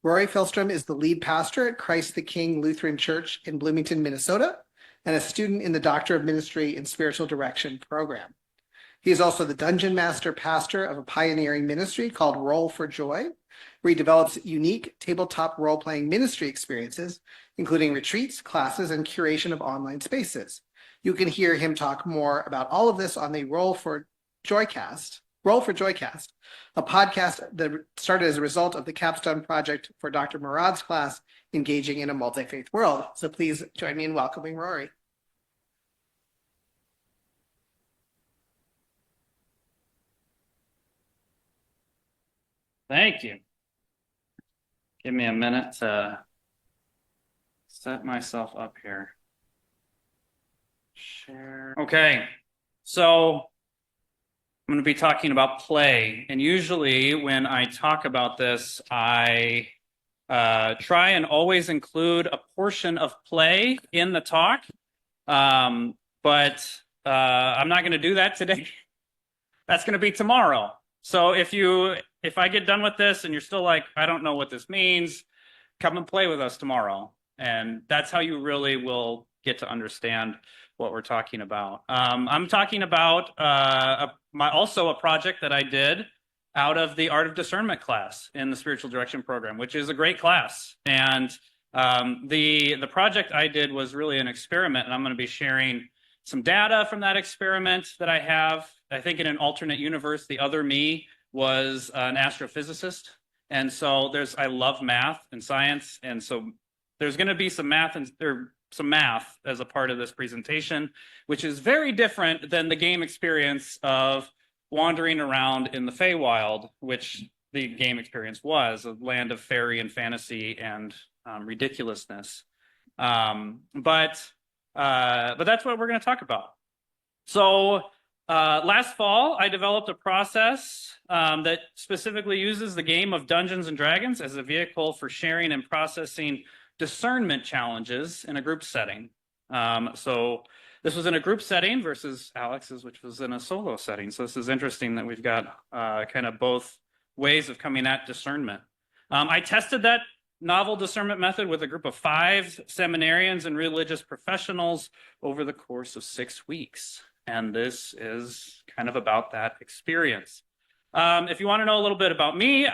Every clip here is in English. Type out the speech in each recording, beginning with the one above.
Rory Philstrom is the lead pastor at Christ the King Lutheran Church in Bloomington, Minnesota, and a student in the Doctor of Ministry in Spiritual Direction program. He is also the dungeon master pastor of a pioneering ministry called Roll for Joy, where he develops unique tabletop role-playing ministry experiences, including retreats, classes, and curation of online spaces. You can hear him talk more about all of this on the Roll for Joycast, a podcast that started as a result of the capstone project for Dr. Murad's class, Engaging in a Multi-Faith World. So please join me in welcoming Rory. Thank you. Give me a minute to set myself up here. Share. Okay, so I'm going to be talking about play. And usually when I talk about this, I try and always include a portion of play in the talk. But I'm not going to do that today. That's going to be tomorrow. So if I get done with this and you're still like, I don't know what this means, come and play with us tomorrow. And that's how you really will get to understand what we're talking about. I'm talking about also a project that I did out of the Art of Discernment class in the Spiritual Direction program, which is a great class. And the project I did was really an experiment, and I'm going to be sharing some data from that experiment that I have. I think in an alternate universe, the other me was an astrophysicist. And so I love math and science. And so there's going to be some math as a part of this presentation, which is very different than the game experience of wandering around in the Feywild, which the game experience was, a land of fairy and fantasy and ridiculousness. But that's what we're going to talk about. So last fall, I developed a process that specifically uses the game of Dungeons and Dragons as a vehicle for sharing and processing discernment challenges in a group setting. So this was in a group setting versus Alex's, which was in a solo setting. So this is interesting that we've got kind of both ways of coming at discernment. I tested that novel discernment method with a group of 5 seminarians and religious professionals over the course of 6 weeks. And this is kind of about that experience. If you want to know a little bit about me,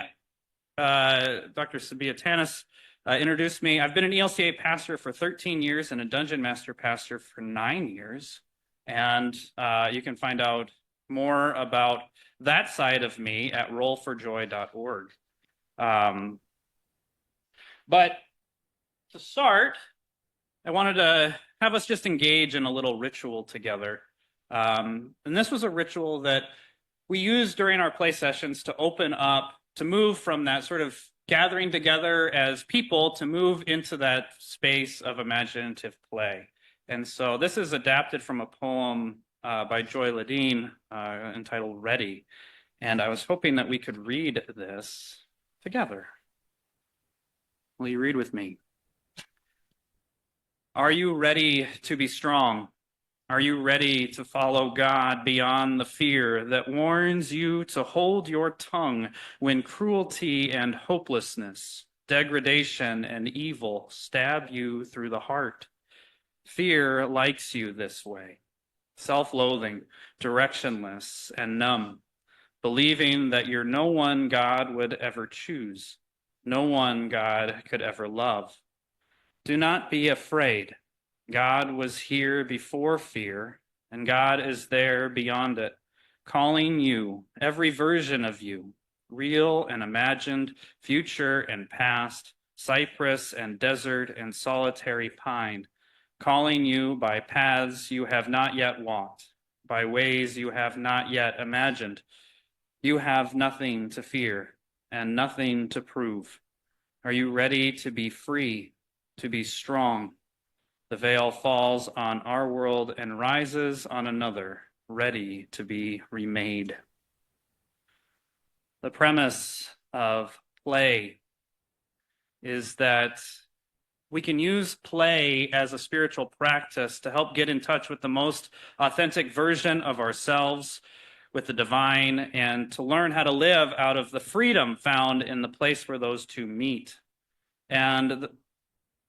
Dr. Sabia Tanis introduced me. I've been an ELCA pastor for 13 years and a dungeon master pastor for 9 years. And you can find out more about that side of me at rollforjoy.org. But to start, I wanted to have us just engage in a little ritual together. And this was a ritual that we used during our play sessions to open up, to move from that sort of gathering together as people to move into that space of imaginative play. And so this is adapted from a poem by Joy Ledeen entitled Ready. And I was hoping that we could read this together. Will you read with me? Are you ready to be strong? Are you ready to follow God beyond the fear that warns you to hold your tongue when cruelty and hopelessness, degradation and evil stab you through the heart? Fear likes you this way, self-loathing, directionless and numb, believing that you're no one God would ever choose, no one God could ever love. Do not be afraid. God was here before fear, and God is there beyond it, calling you, every version of you, real and imagined, future and past, cypress and desert and solitary pine, calling you by paths you have not yet walked, by ways you have not yet imagined. You have nothing to fear and nothing to prove. Are you ready to be free, to be strong? The veil falls on our world and rises on another, ready to be remade. The premise of play is that we can use play as a spiritual practice to help get in touch with the most authentic version of ourselves, with the divine, and to learn how to live out of the freedom found in the place where those two meet. And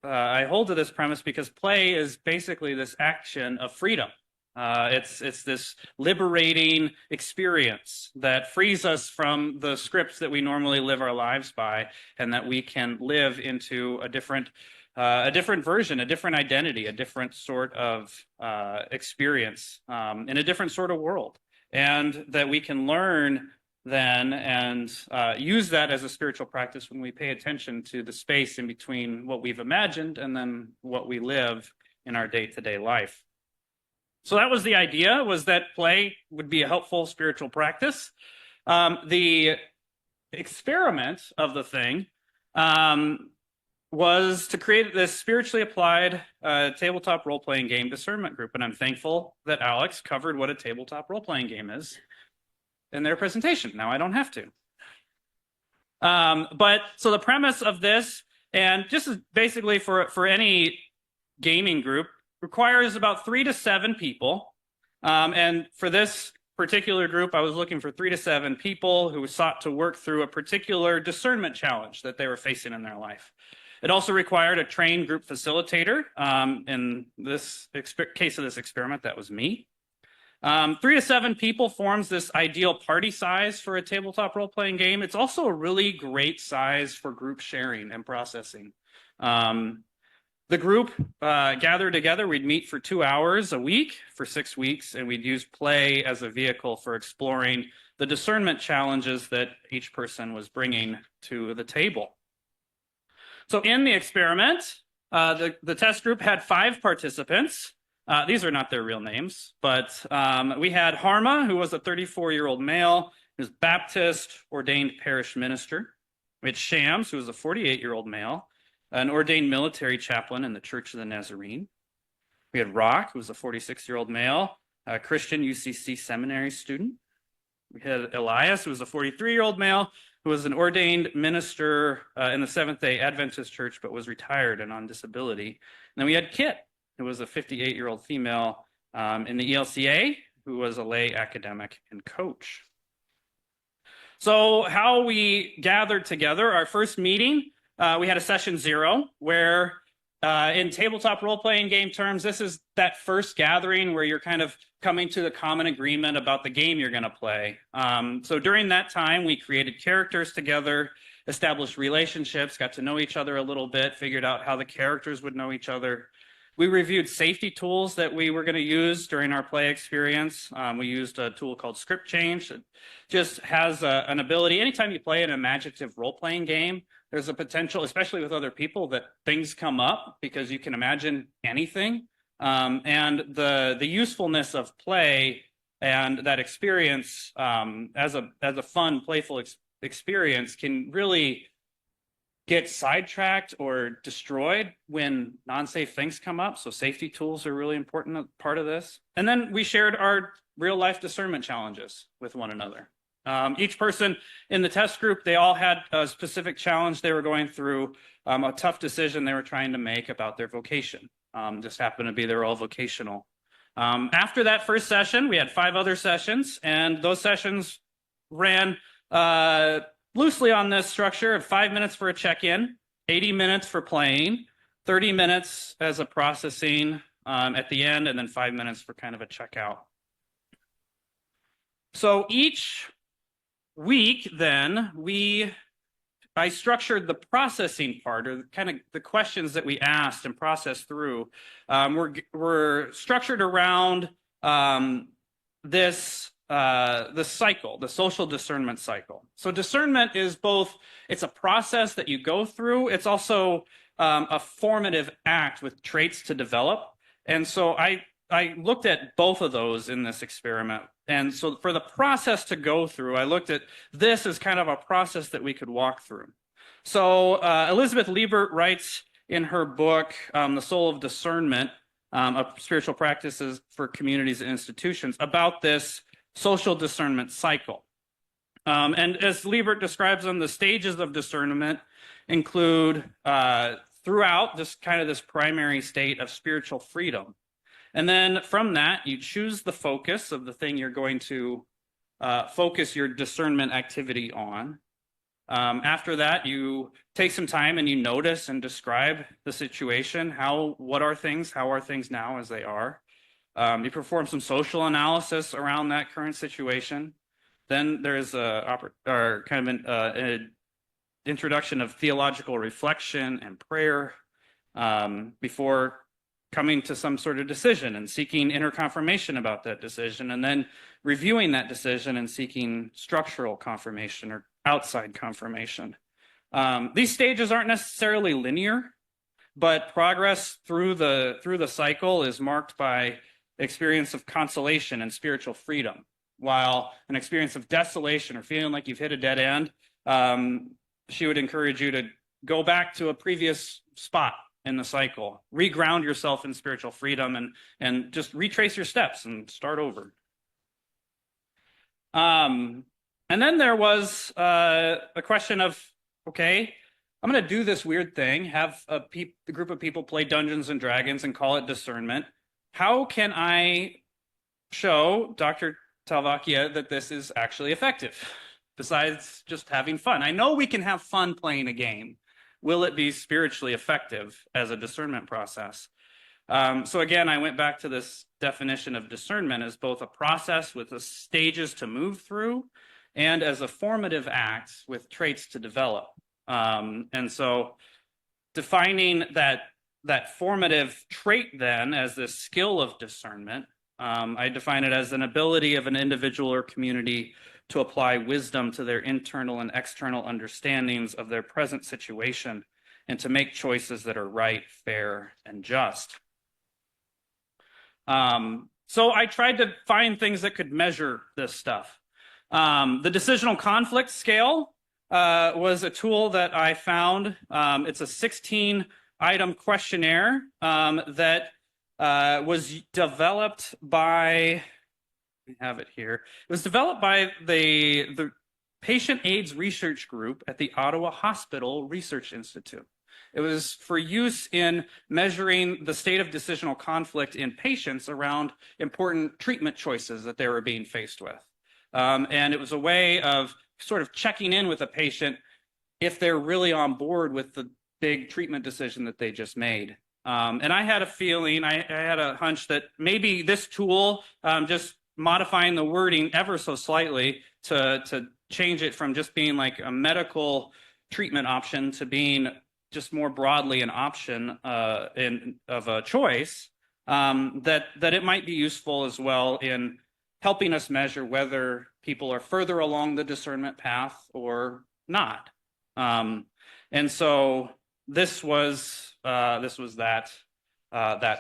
I hold to this premise because play is basically this action of freedom. It's this liberating experience that frees us from the scripts that we normally live our lives by, and that we can live into a different version, a different identity, a different sort of experience in a different sort of world, and that we can learn then and use that as a spiritual practice when we pay attention to the space in between what we've imagined and then what we live in our day-to-day life. So that was the idea, was that play would be a helpful spiritual practice. The experiment of the thing was to create this spiritually applied tabletop role-playing game discernment group. And I'm thankful that Alex covered what a tabletop role-playing game is in their presentation. Now I don't have to. But so the premise of this, and just basically for any gaming group, requires about 3 to 7 people. And for this particular group, I was looking for 3 to 7 people who sought to work through a particular discernment challenge that they were facing in their life. It also required a trained group facilitator. In this case of this experiment, that was me. 3 to 7 people forms this ideal party size for a tabletop role-playing game. It's also a really great size for group sharing and processing. The group gathered together. We'd meet for 2 hours a week for 6 weeks, and we'd use play as a vehicle for exploring the discernment challenges that each person was bringing to the table. So in the experiment, the test group had 5 participants. These are not their real names, but we had Harma, who was a 34-year-old male, who was Baptist, ordained parish minister. We had Shams, who was a 48-year-old male, an ordained military chaplain in the Church of the Nazarene. We had Rock, who was a 46-year-old male, a Christian UCC seminary student. We had Elias, who was a 43-year-old male, who was an ordained minister in the Seventh-day Adventist Church, but was retired and on disability. And then we had Kit, who was a 58-year-old female in the ELCA, who was a lay academic and coach. So how we gathered together, our first meeting, we had a session 0, where in tabletop role-playing game terms, this is that first gathering where you're kind of coming to the common agreement about the game you're going to play. So during that time, we created characters together, established relationships, got to know each other a little bit, figured out how the characters would know each other. We reviewed safety tools that we were going to use during our play experience. We used a tool called Script Change. It just has an ability, anytime you play an imaginative role-playing game, there's a potential, especially with other people, that things come up because you can imagine anything. And the usefulness of play and that experience as a fun, playful experience can really get sidetracked or destroyed when non-safe things come up. So safety tools are really important part of this. And then we shared our real-life discernment challenges with one another. Each person in the test group, they all had a specific challenge they were going through, a tough decision they were trying to make about their vocation. Just happened to be they're all vocational. After that first session, we had 5 other sessions, and those sessions ran loosely on this structure of 5 minutes for a check-in, 80 minutes for playing, 30 minutes as a processing at the end, and then 5 minutes for kind of a checkout. So each week then, I structured the processing part, or kind of the questions that we asked and processed through, were structured around the cycle, the social discernment cycle. So discernment is both, it's a process that you go through. It's also a formative act with traits to develop. And so I looked at both of those in this experiment. And so for the process to go through, I looked at this as kind of a process that we could walk through. So Elizabeth Liebert writes in her book, The Soul of Discernment, of Spiritual Practices for Communities and Institutions, about this social discernment cycle. And as Liebert describes them, the stages of discernment include throughout this primary state of spiritual freedom. And then from that, you choose the focus of the thing you're going to focus your discernment activity on. After that, you take some time and you notice and describe the situation. What are things? How are things now as they are? You perform some social analysis around that current situation. Then there's an introduction of theological reflection and prayer before coming to some sort of decision and seeking inner confirmation about that decision, and then reviewing that decision and seeking structural confirmation or outside confirmation. These stages aren't necessarily linear, but progress through the cycle is marked by experience of consolation and spiritual freedom, while an experience of desolation or feeling like you've hit a dead end, she would encourage you to go back to a previous spot in the cycle, reground yourself in spiritual freedom, and just retrace your steps and start over. And then there was a question of, okay, I'm going to do this weird thing, have a group of people play Dungeons and Dragons and call it discernment. How can I show Dr. Talvakia that this is actually effective, besides just having fun? I know we can have fun playing a game. Will it be spiritually effective as a discernment process? So again, I went back to this definition of discernment as both a process with the stages to move through and as a formative act with traits to develop. And so defining that formative trait then as this skill of discernment, I define it as an ability of an individual or community to apply wisdom to their internal and external understandings of their present situation and to make choices that are right, fair, and just. So I tried to find things that could measure this stuff. The decisional conflict scale was a tool that I found. It's a 16-item questionnaire that was developed by, we have it here. It was developed by the Patient AIDS Research Group at the Ottawa Hospital Research Institute. It was for use in measuring the state of decisional conflict in patients around important treatment choices that they were being faced with. And it was a way of sort of checking in with a patient if they're really on board with the big treatment decision that they just made. And I had a feeling, I had a hunch that maybe this tool, just modifying the wording ever so slightly to change it from just being like a medical treatment option to being just more broadly an option of a choice, that it might be useful as well in helping us measure whether people are further along the discernment path or not. And so this was that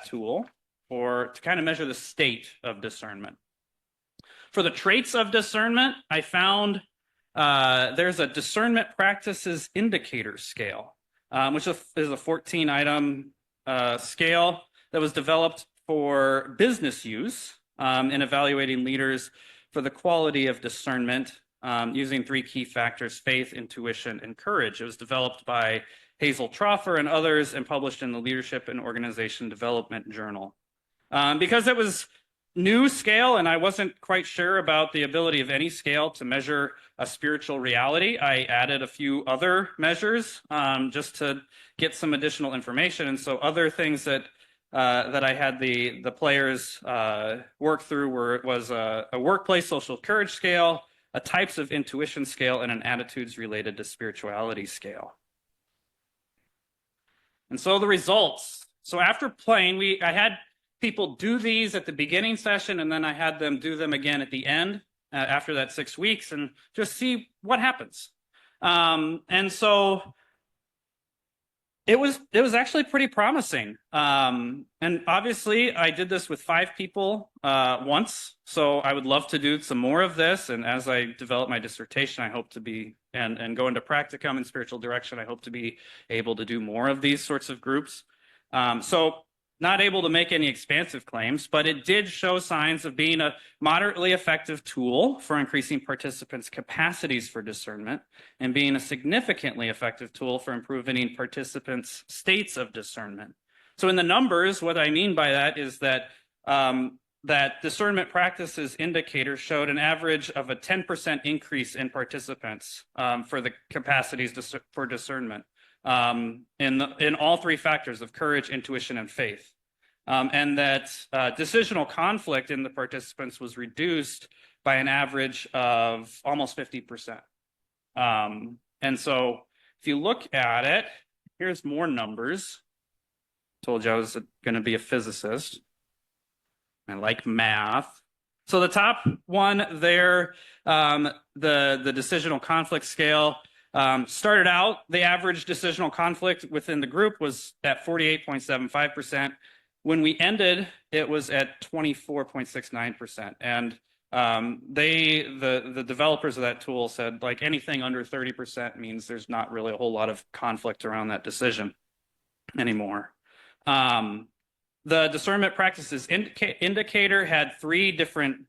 tool to kind of measure the state of discernment. For the traits of discernment, I found there's a discernment practices indicator scale, which is a 14-item scale that was developed for business use in evaluating leaders for the quality of discernment using 3 key factors: faith, intuition, and courage. It was developed by Hazel Troffer and others and published in the Leadership and Organization Development Journal. Because it was new scale and I wasn't quite sure about the ability of any scale to measure a spiritual reality, I added a few other measures just to get some additional information. And so other things that I had the players work through was a workplace social courage scale, a types of intuition scale, and an attitudes related to spirituality scale. And so the results. So after playing, I had people do these at the beginning session, and then I had them do them again at the end after that 6 weeks and just see what happens. And so it was actually pretty promising. And obviously I did this with 5 people once, so I would love to do some more of this. And as I develop my dissertation, I hope to be, and go into practicum and spiritual direction, I hope to be able to do more of these sorts of groups. So not able to make any expansive claims, but it did show signs of being a moderately effective tool for increasing participants' capacities for discernment and being a significantly effective tool for improving participants' states of discernment. So in the numbers, what I mean by that is that that discernment practices indicator showed an average of a 10% increase in participants for the capacities for discernment in all three factors of courage, intuition, and faith. And that decisional conflict in the participants was reduced by an average of almost 50%. And so if you look at it, here's more numbers. Told you I was going to be a physicist. I like math. So the top one there, the decisional conflict scale, started out, the average decisional conflict within the group was at 48.75%. When we ended, it was at 24.69%. And the developers of that tool said, like, anything under 30% means there's not really a whole lot of conflict around that decision anymore. The discernment practices indicator had three different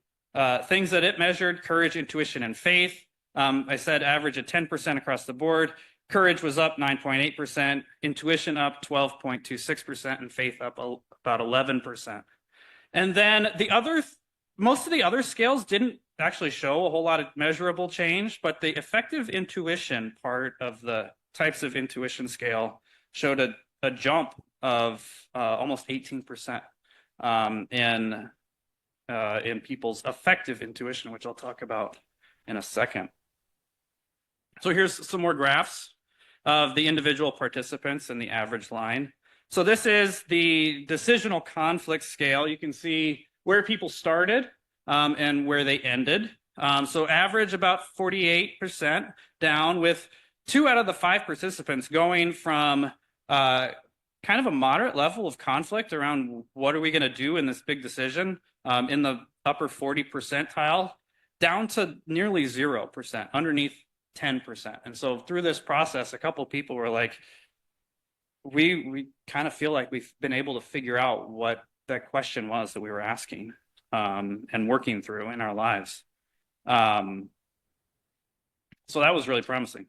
things that it measured: courage, intuition, and faith. I said average of 10% across the board. Courage was up 9.8%, intuition up 12.26%, and faith up about 11%. And then most of the other scales didn't actually show a whole lot of measurable change, but the effective intuition part of the types of intuition scale showed a jump of almost 18% in people's effective intuition, which I'll talk about in a second. So here's some more graphs of the individual participants and the average line. So this is the decisional conflict scale. You can see where people started and where they ended. So average about 48% down, with 2 out of the 5 participants going from kind of a moderate level of conflict around what are we going to do in this big decision in the upper 40 percentile, down to nearly 0%, underneath 10%. And so through this process, a couple of people were like, we kind of feel like we've been able to figure out what that question was that we were asking and working through in our lives. So that was really promising.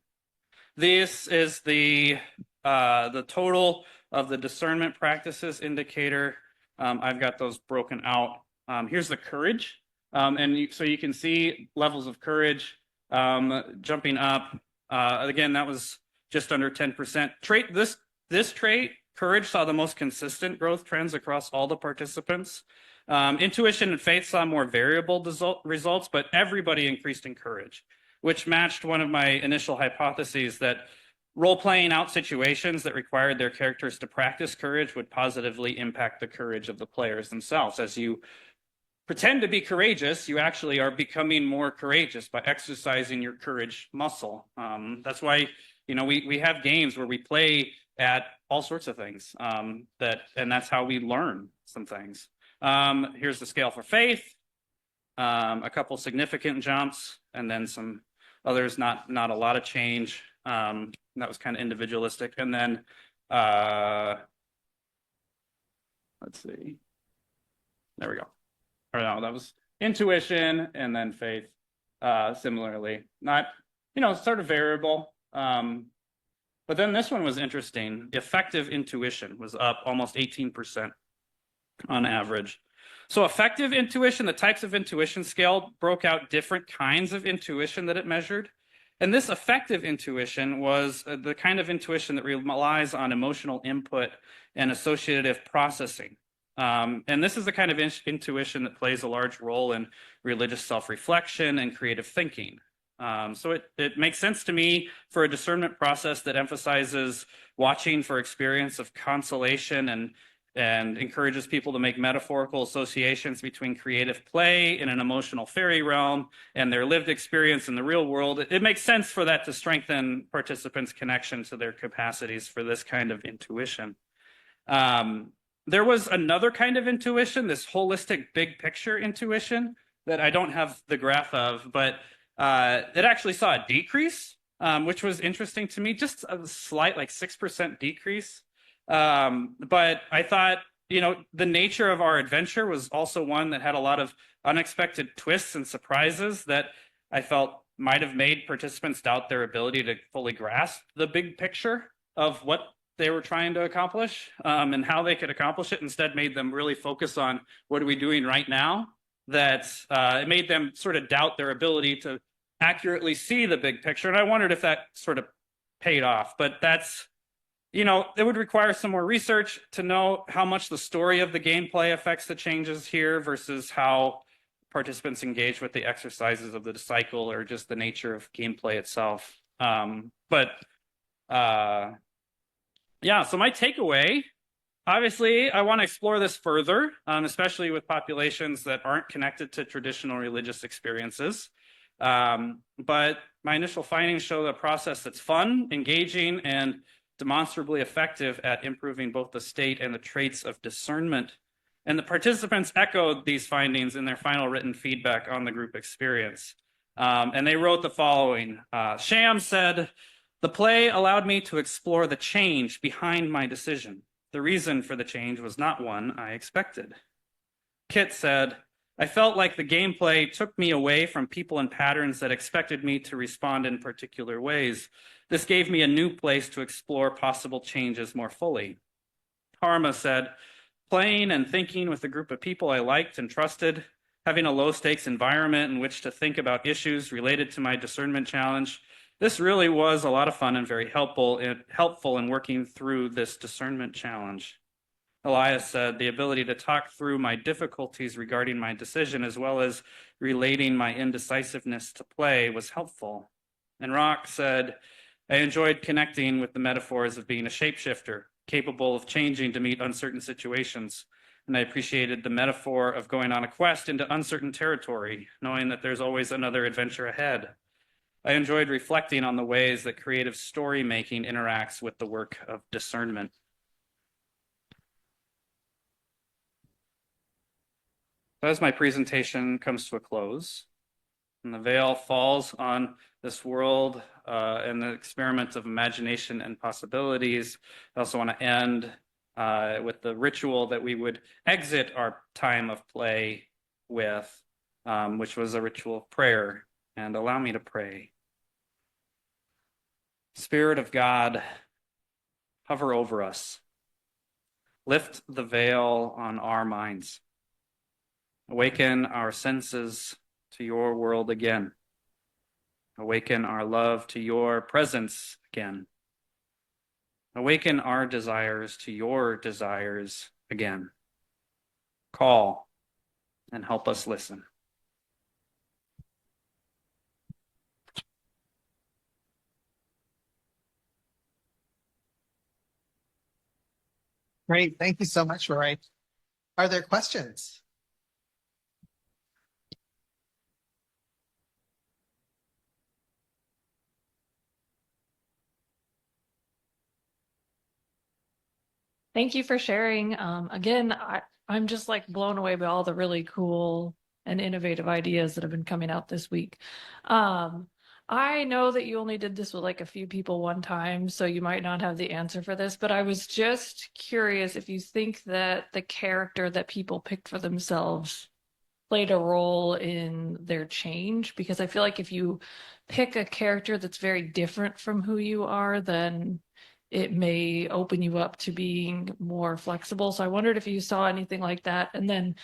This is the total of the discernment practices indicator. I've got those broken out. Here's the courage. So you can see levels of courage jumping up. Again, that was just under 10%. This trait, courage, saw the most consistent growth trends across all the participants. Intuition and faith saw more variable results, but everybody increased in courage, which matched one of my initial hypotheses that role-playing out situations that required their characters to practice courage would positively impact the courage of the players themselves. As you pretend to be courageous, you actually are becoming more courageous by exercising your courage muscle. That's why, we have games where we play at all sorts of things, and that's how we learn some things. Here's the scale for faith, a couple significant jumps, and then some others, not a lot of change. That was kind of individualistic. And then, let's see, there we go. Or no, that was intuition, and then faith, similarly. Not, sort of variable. But then this one was interesting. Effective intuition was up almost 18% on average. So effective intuition, the types of intuition scale broke out different kinds of intuition that it measured. And this effective intuition was the kind of intuition that relies on emotional input and associative processing. And this is the kind of intuition that plays a large role in religious self-reflection and creative thinking. So it makes sense to me for a discernment process that emphasizes watching for experience of consolation and encourages people to make metaphorical associations between creative play in an emotional fairy realm and their lived experience in the real world. It makes sense for that to strengthen participants' connection to their capacities for this kind of intuition. There was another kind of intuition, this holistic big picture intuition that I don't have the graph of, but it actually saw a decrease, which was interesting to me, just a slight, like 6% decrease. But I thought, the nature of our adventure was also one that had a lot of unexpected twists and surprises that I felt might have made participants doubt their ability to fully grasp the big picture of what they were trying to accomplish and how they could accomplish it. Instead, made them really focus on what are we doing right now. That it made them sort of doubt their ability to accurately see the big picture. And I wondered if that sort of paid off. But that's, you know, it would require some more research to know how much the story of the gameplay affects the changes here versus how participants engage with the exercises of the cycle or just the nature of gameplay itself. Yeah, so my takeaway, obviously, I want to explore this further, especially with populations that aren't connected to traditional religious experiences. But my initial findings show a process that's fun, engaging, and demonstrably effective at improving both the state and the traits of discernment. And the participants echoed these findings in their final written feedback on the group experience. And they wrote the following. Sham said, "The play allowed me to explore the change behind my decision. The reason for the change was not one I expected." Kit said, "I felt like the gameplay took me away from people and patterns that expected me to respond in particular ways. This gave me a new place to explore possible changes more fully." Karma said, "Playing and thinking with a group of people I liked and trusted, having a low-stakes environment in which to think about issues related to my discernment challenge, this really was a lot of fun and very helpful in working through this discernment challenge." Elias said, "The ability to talk through my difficulties regarding my decision as well as relating my indecisiveness to play was helpful." And Rock said, "I enjoyed connecting with the metaphors of being a shapeshifter, capable of changing to meet uncertain situations. And I appreciated the metaphor of going on a quest into uncertain territory, knowing that there's always another adventure ahead. I enjoyed reflecting on the ways that creative story making interacts with the work of discernment." As my presentation comes to a close, and the veil falls on this world and the experiment of imagination and possibilities, I also want to end with the ritual that we would exit our time of play with, which was a ritual of prayer. And allow me to pray. Spirit of God, hover over us. Lift the veil on our minds. Awaken our senses to your world again. Awaken our love to your presence again. Awaken our desires to your desires again. Call and help us listen. Great. Thank you so much, Rory. Are there questions? Thank you for sharing. Again, I'm just like blown away by all the really cool and innovative ideas that have been coming out this week. I know that you only did this with like a few people one time, so you might not have the answer for this, but I was just curious if you think that the character that people picked for themselves played a role in their change, because I feel like if you pick a character that's very different from who you are, then it may open you up to being more flexible. So I wondered if you saw anything like that. And then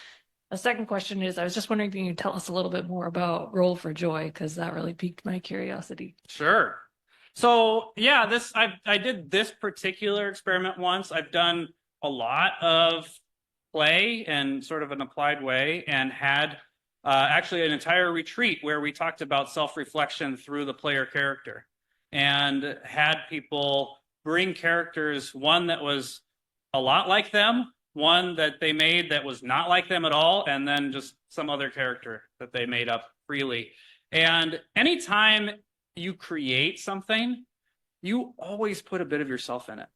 a second question is, I was just wondering if you could tell us a little bit more about Roll for Joy, because that really piqued my curiosity. Sure. So yeah, I did this particular experiment once. I've done a lot of play in sort of an applied way, and had actually an entire retreat where we talked about self-reflection through the player character, and had people bring characters, one that was a lot like them, one that they made that was not like them at all, and then just some other character that they made up freely. And anytime you create something, you always put a bit of yourself in it,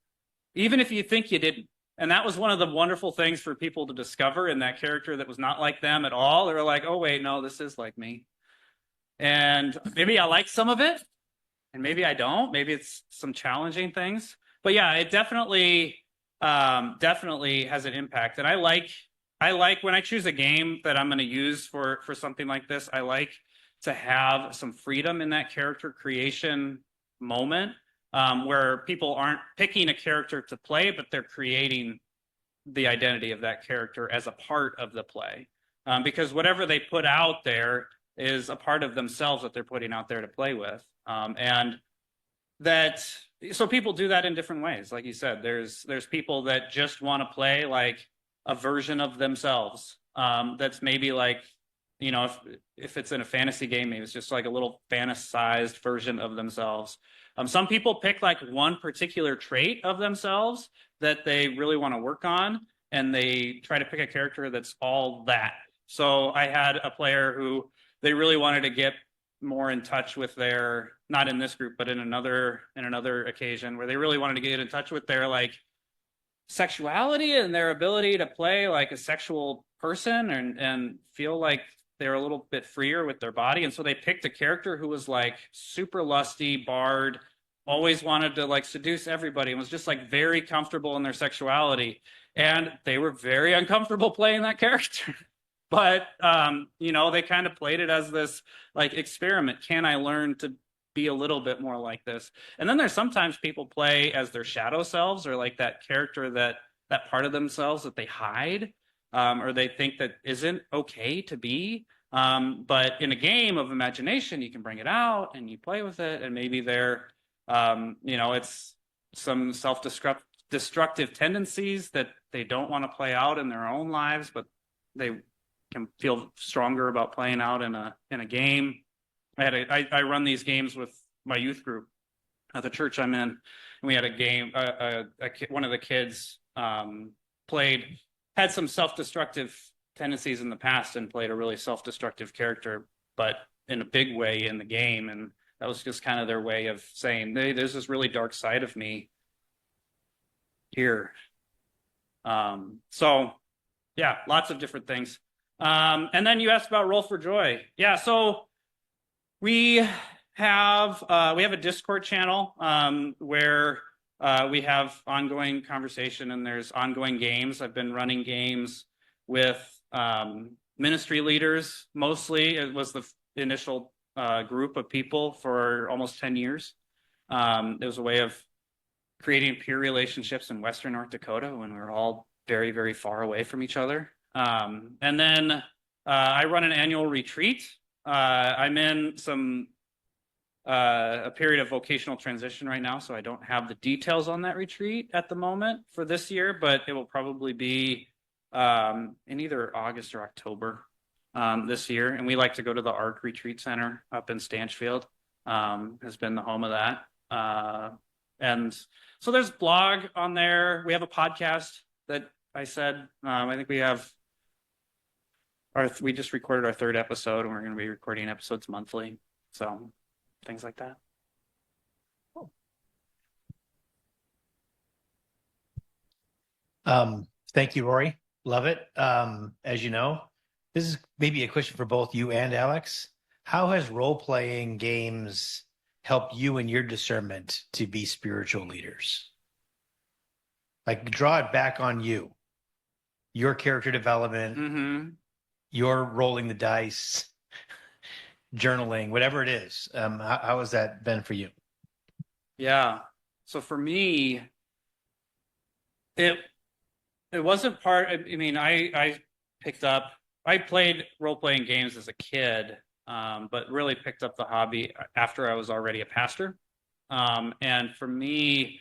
even if you think you didn't. And that was one of the wonderful things for people to discover in that character that was not like them at all. They were like, oh, wait, no, this is like me. And maybe I like some of it, and maybe I don't. Maybe it's some challenging things. But yeah, it definitely has an impact. And I like when I choose a game that I'm going to use for something like this, I like to have some freedom in that character creation moment, where people aren't picking a character to play, but they're creating the identity of that character as a part of the play. Because whatever they put out there is a part of themselves that they're putting out there to play with. And that, so people do that in different ways. Like you said, there's people that just want to play like a version of themselves. That's maybe like, you know, if it's in a fantasy game, maybe it's just like a little fantasized version of themselves. Some people pick like one particular trait of themselves that they really want to work on, and they try to pick a character that's all that. So I had a player who they really wanted to get more in touch with their, not in this group, but in another occasion, where they really wanted to get in touch with their like sexuality and their ability to play like a sexual person and feel like they're a little bit freer with their body. And so they picked a character who was like super lusty, bard, always wanted to like seduce everybody, and was just like very comfortable in their sexuality. And they were very uncomfortable playing that character. But, you know, they kind of played it as this like experiment. Can I learn to be a little bit more like this? And then there's sometimes people play as their shadow selves, or like that character, that part of themselves that they hide, or they think that isn't okay to be. But in a game of imagination, you can bring it out and you play with it, and maybe they're, you know, it's some self-destructive tendencies that they don't want to play out in their own lives, but they can feel stronger about playing out in a game. I run these games with my youth group at the church I'm in, and we had a game. One of the kids had some self-destructive tendencies in the past and played a really self-destructive character, but in a big way in the game. And that was just kind of their way of saying, hey, there's this really dark side of me here. So yeah, lots of different things. And then you asked about Roll for Joy. Yeah, so we have a Discord channel where we have ongoing conversation, and there's ongoing games. I've been running games with ministry leaders mostly. It was the initial group of people for almost 10 years. It was a way of creating peer relationships in Western North Dakota when we were all very, very far away from each other. And then I run an annual retreat. I'm in a period of vocational transition right now, so I don't have the details on that retreat at the moment for this year, but it will probably be in either August or October this year. And we like to go to the ARC Retreat Center up in Stanchfield. Has been the home of that. And so there's blog on there. We have a podcast that I said, I think we just recorded our 3rd episode, and we're going to be recording episodes monthly. So things like that. Thank you, Rory. Love it. As you know, this is maybe a question for both you and Alex. How has role-playing games helped you in your discernment to be spiritual leaders? Like, draw it back on you. Your character development, your rolling the dice, journaling, whatever it is. How has that been for you? Yeah. So for me, it wasn't part. I mean, I played role-playing games as a kid, but really picked up the hobby after I was already a pastor. And for me,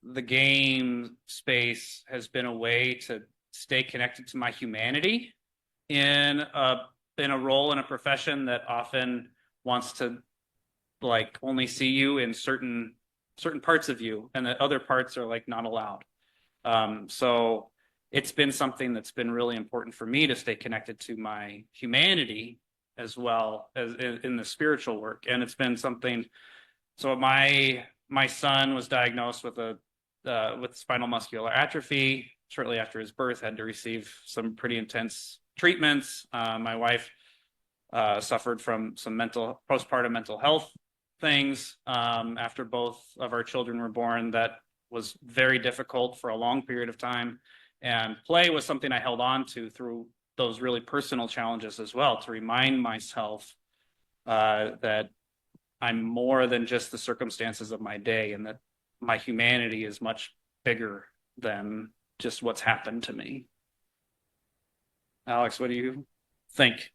the game space has been a way to stay connected to my humanity in a role in a profession that often wants to like only see you in certain parts of you, and that other parts are like not allowed. So it's been something that's been really important for me to stay connected to my humanity as well as in the spiritual work. And it's been something. So my son was diagnosed with spinal muscular atrophy shortly after his birth, had to receive some pretty intense treatments. My wife suffered from some postpartum mental health things after both of our children were born. That was very difficult for a long period of time. And play was something I held on to through those really personal challenges as well, to remind myself that I'm more than just the circumstances of my day, and that my humanity is much bigger than just what's happened to me. Alex, what do you think?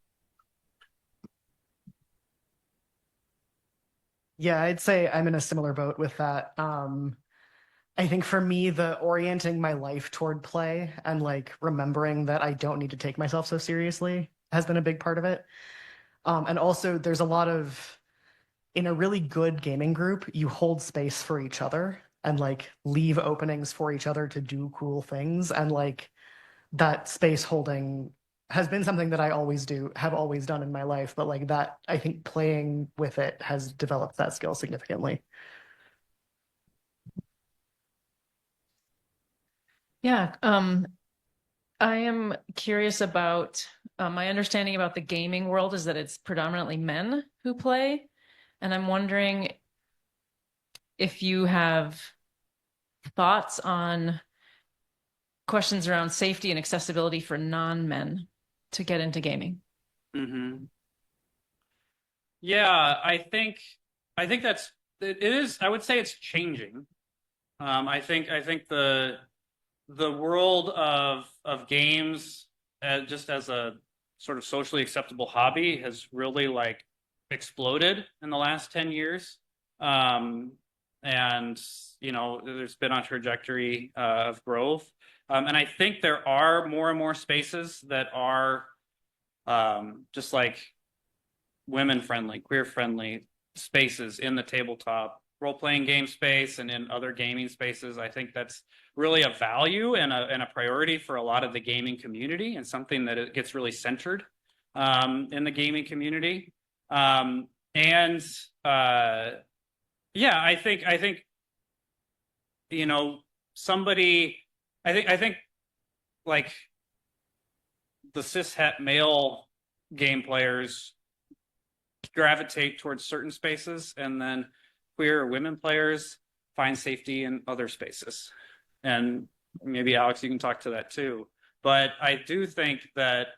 Yeah, I'd say I'm in a similar boat with that. I think for me, the orienting my life toward play and like remembering that I don't need to take myself so seriously has been a big part of it. And also, there's a lot of, in a really good gaming group, you hold space for each other and like leave openings for each other to do cool things. And like that space holding has been something that I always do, have always done in my life. But like that, I think playing with it has developed that skill significantly. Yeah, I am curious about my understanding about the gaming world is that it's predominantly men who play. And I'm wondering if you have thoughts on questions around safety and accessibility for non-men to get into gaming. Mm-hmm. Yeah, I think that's it is. I would say it's changing. I think the world of games just as a sort of socially acceptable hobby has really like exploded in the last 10 years. And there's been a trajectory of growth. And I think there are more and more spaces that are just like women friendly, queer friendly spaces in the tabletop role-playing game space and in other gaming spaces. I think that's really a value and a priority for a lot of the gaming community, and something that it gets really centered in the gaming community. And yeah, I think somebody, I think like the cishet male game players gravitate towards certain spaces, and then queer or women players find safety in other spaces. And maybe Alex, you can talk to that too. But I do think that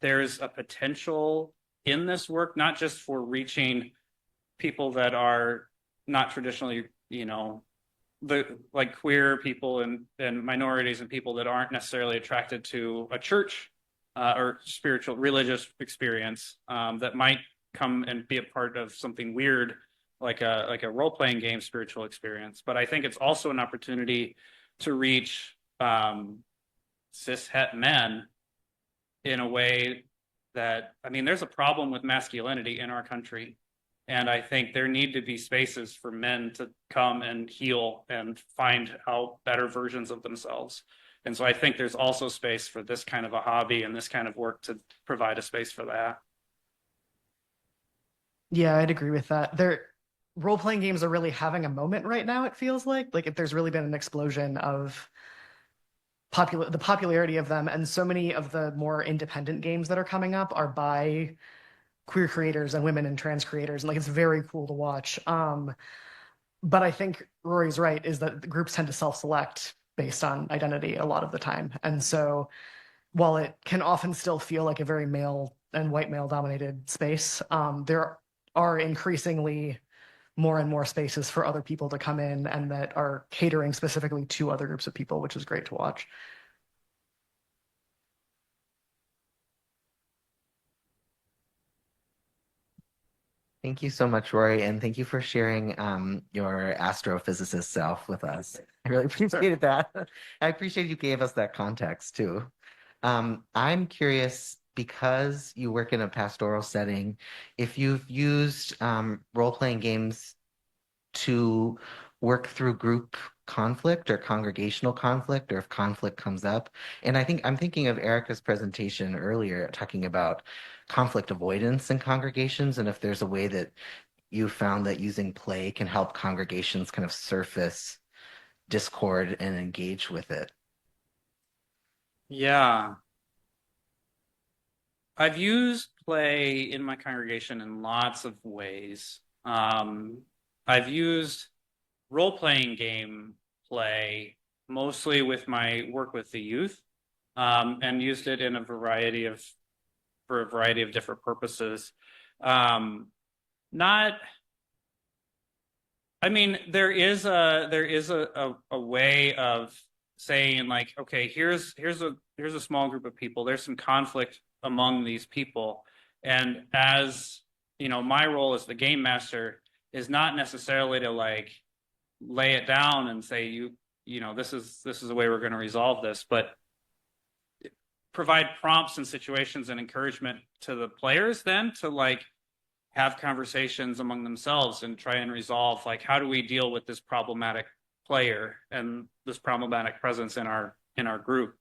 there's a potential in this work, not just for reaching people that are not traditionally, like queer people and minorities and people that aren't necessarily attracted to a church or spiritual religious experience, that might come and be a part of something weird like a role-playing game spiritual experience. But I think it's also an opportunity to reach cishet men in a way that, there's a problem with masculinity in our country. And I think there need to be spaces for men to come and heal and find out better versions of themselves. And so I think there's also space for this kind of a hobby and this kind of work to provide a space for that. Yeah, I'd agree with that. Role-playing games are really having a moment right now, it feels like. Like if there's really been an explosion of the popularity of them, and so many of the more independent games that are coming up are by queer creators and women and trans creators, and like it's very cool to watch. But I think Rory's right, is that the groups tend to self-select based on identity a lot of the time. And so while it can often still feel like a very male and white male dominated space, there are increasingly more and more spaces for other people to come in and that are catering specifically to other groups of people, which is great to watch. Thank you so much, Rory, and thank you for sharing your astrophysicist self with us. I really appreciated that. I appreciate you gave us that context too. I'm curious, because you work in a pastoral setting, if you've used role-playing games to work through group conflict or congregational conflict, or if conflict comes up. And I'm thinking of Erica's presentation earlier talking about conflict avoidance in congregations, and if there's a way that you found that using play can help congregations kind of surface discord and engage with it. Yeah. I've used play in my congregation in lots of ways. I've used role-playing game play mostly with my work with the youth, and used it in for a variety of different purposes. Not, I mean, there is a way of saying like, okay, here's a small group of people. There's some conflict among these people, and as you know, my role as the game master is not necessarily to like lay it down and say you know this is the way we're going to resolve this, but provide prompts and situations and encouragement to the players then to like have conversations among themselves and try and resolve like how do we deal with this problematic player and this problematic presence in our group.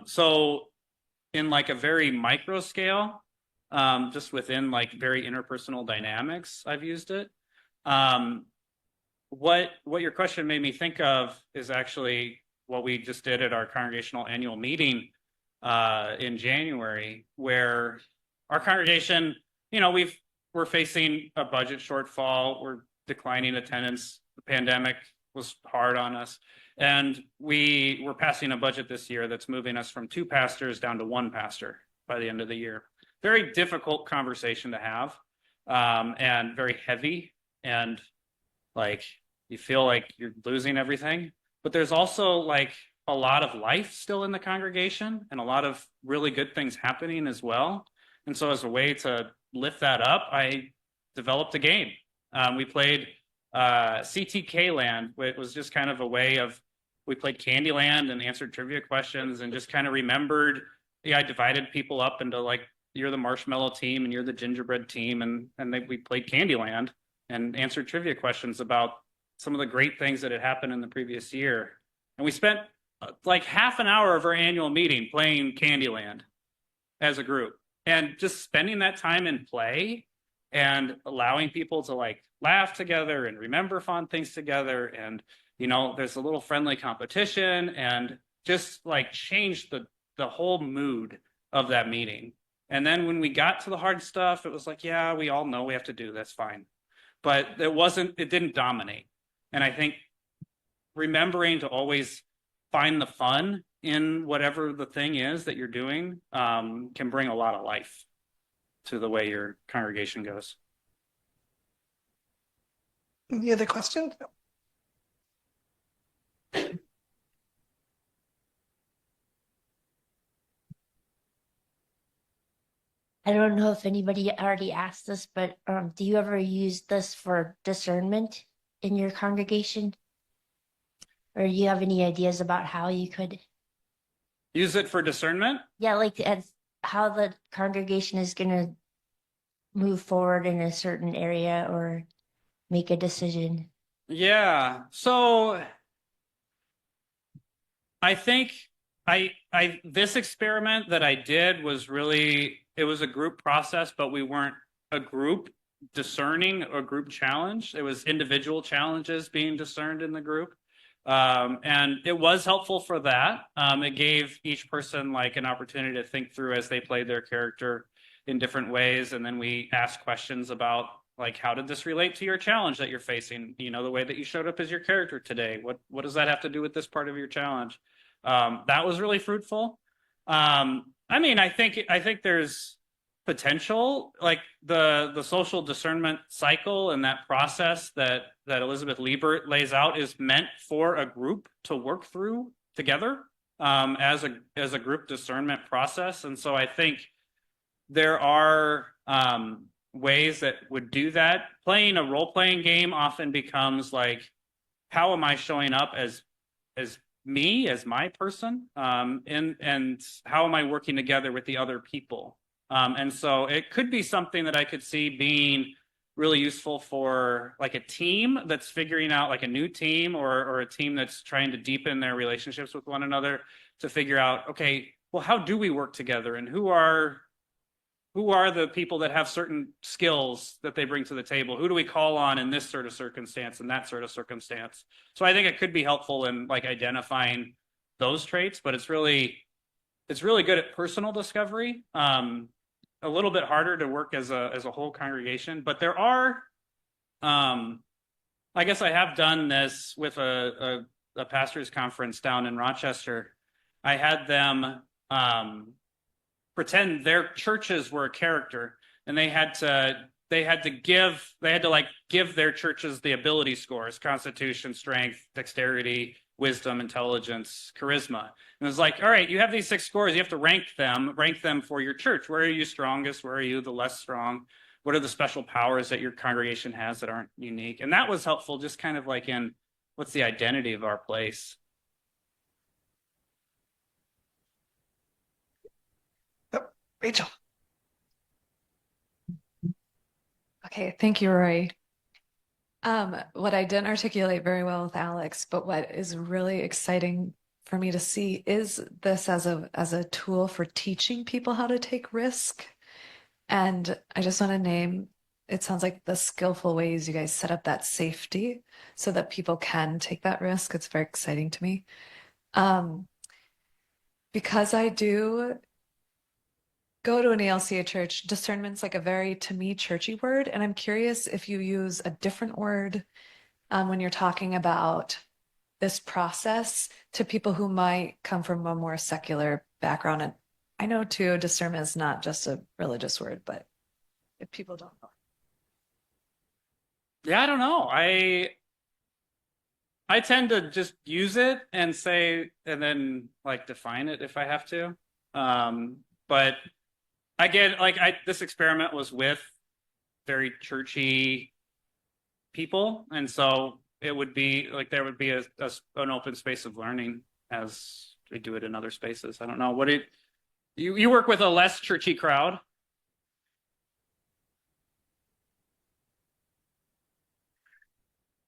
So in like a very micro scale, just within like very interpersonal dynamics, I've used it. What your question made me think of is actually what we just did at our congregational annual meeting in January, where our congregation, you know, we're facing a budget shortfall, we're declining attendance, the pandemic was hard on us, and we're passing a budget this year that's moving us from 2 pastors down to 1 pastor by the end of the year. Very difficult conversation to have, and very heavy, and like you feel like you're losing everything. But there's also like a lot of life still in the congregation and a lot of really good things happening as well. And so as a way to lift that up, I developed a game. We played CTK Land. It was just kind of a way of, we played Candyland and answered trivia questions and just kind of remembered, I divided people up into like, you're the marshmallow team and you're the gingerbread team. And we played Candyland and answered trivia questions about some of the great things that had happened in the previous year. And we spent like half an hour of our annual meeting playing Candyland as a group, and just spending that time in play and allowing people to like laugh together and remember fun things together. And, you know, there's a little friendly competition and just like changed the whole mood of that meeting. And then when we got to the hard stuff, it was like, yeah, we all know we have to do this, fine. But it didn't dominate. And I think remembering to always find the fun in whatever the thing is that you're doing can bring a lot of life to the way your congregation goes. Any other questions? I don't know if anybody already asked this, but do you ever use this for discernment in your congregation? Or do you have any ideas about how you could use it for discernment? Yeah, like as how the congregation is going to move forward in a certain area or make a decision. Yeah. So I think this experiment that I did was really, it was a group process, but we weren't a group discerning a group challenge. It was individual challenges being discerned in the group. And it was helpful for that. It gave each person like an opportunity to think through as they played their character in different ways. And then we asked questions about like, how did this relate to your challenge that you're facing? You know, the way that you showed up as your character today, what does that have to do with this part of your challenge? That was really fruitful. I mean, I think there's potential, like the social discernment cycle and that process that Elizabeth Liebert lays out is meant for a group to work through together as a group discernment process. And so I think there are ways that would do that. Playing a role-playing game often becomes like, how am I showing up as me, as my person, and how am I working together with the other people? And so it could be something that I could see being really useful for like a team that's figuring out, like a new team or a team that's trying to deepen their relationships with one another, to figure out, okay, well, how do we work together, and who are the people that have certain skills that they bring to the table? Who do we call on in this sort of circumstance and that sort of circumstance? So I think it could be helpful in like identifying those traits, but it's really good at personal discovery. A little bit harder to work as a whole congregation, but there are, I guess I have done this with a pastor's conference down in Rochester. I had them pretend their churches were a character, and they had to like give their churches the ability scores: constitution, strength, dexterity, wisdom, intelligence, charisma. And it was like, all right, you have these 6 scores, you have to rank them for your church. Where are you strongest? Where are you the less strong? What are the special powers that your congregation has that aren't unique? And that was helpful, just kind of like in what's the identity of our place. Rachel. Okay, thank you, Rory. What I didn't articulate very well with Alex, but what is really exciting for me to see is this as a tool for teaching people how to take risk. And I just want to name, it sounds like the skillful ways you guys set up that safety so that people can take that risk. It's very exciting to me. Because I do go to an ALCA church, discernment's like a very, to me, churchy word. And I'm curious if you use a different word when you're talking about this process to people who might come from a more secular background. And I know too, discernment is not just a religious word, but if people don't know. Yeah, I don't know. I tend to just use it and say, and then like define it if I have to. But again, like this experiment was with very churchy people, and so it would be like there would be an open space of learning as we do it in other spaces. I don't know. You work with a less churchy crowd?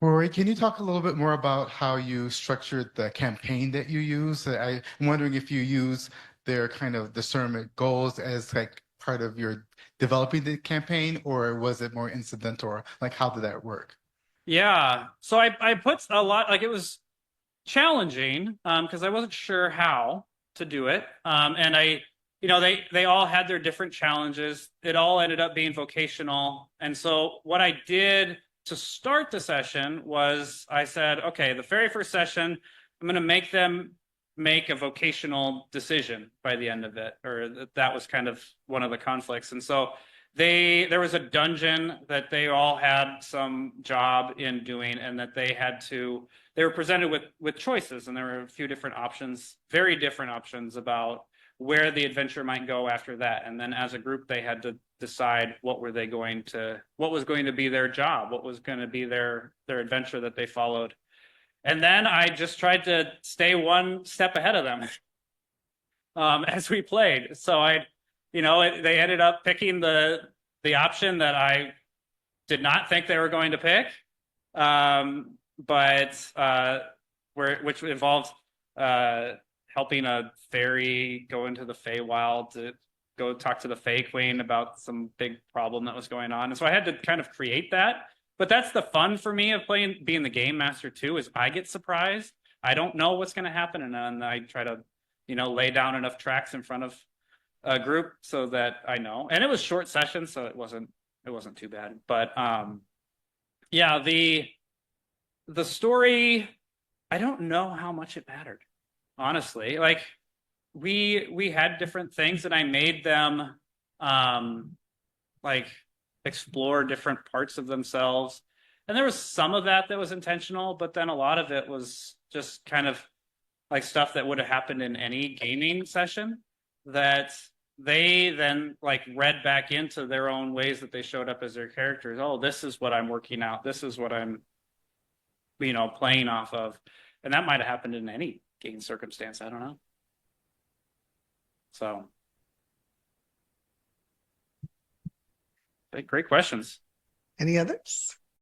Rory, can you talk a little bit more about how you structured the campaign that you use? I'm wondering if you use their kind of discernment goals as like part of your developing the campaign, or was it more incidental? Like, how did that work? Yeah. So I put a lot, like it was challenging because I wasn't sure how to do it. And they all had their different challenges. It all ended up being vocational. And so what I did to start the session was I said, okay, the very first session, I'm going to make them make a vocational decision by the end of it, or that was kind of one of the conflicts. And so there was a dungeon that they all had some job in doing, and that they were presented with choices, and there were a few different options, very different options about where the adventure might go after that. And then as a group, they had to decide what was going to be their job, what was going to be their adventure that they followed. And then I just tried to stay one step ahead of them as we played. So they ended up picking the option that I did not think they were going to pick, which involved helping a fairy go into the Feywild to go talk to the Fey Queen about some big problem that was going on. And so I had to kind of create that. But that's the fun for me of being the game master too, is I get surprised. I don't know what's going to happen, and then I try to, lay down enough tracks in front of a group so that I know. And it was short sessions, so it wasn't too bad. But yeah, the story, I don't know how much it mattered, honestly. Like we had different things, and I made them like explore different parts of themselves. And there was some of that was intentional, but then a lot of it was just kind of like stuff that would have happened in any gaming session that they then like read back into their own ways that they showed up as their characters. Oh, this is what I'm working out. This is what I'm, playing off of. And that might have happened in any game circumstance. I don't know. So. Great questions. Any others?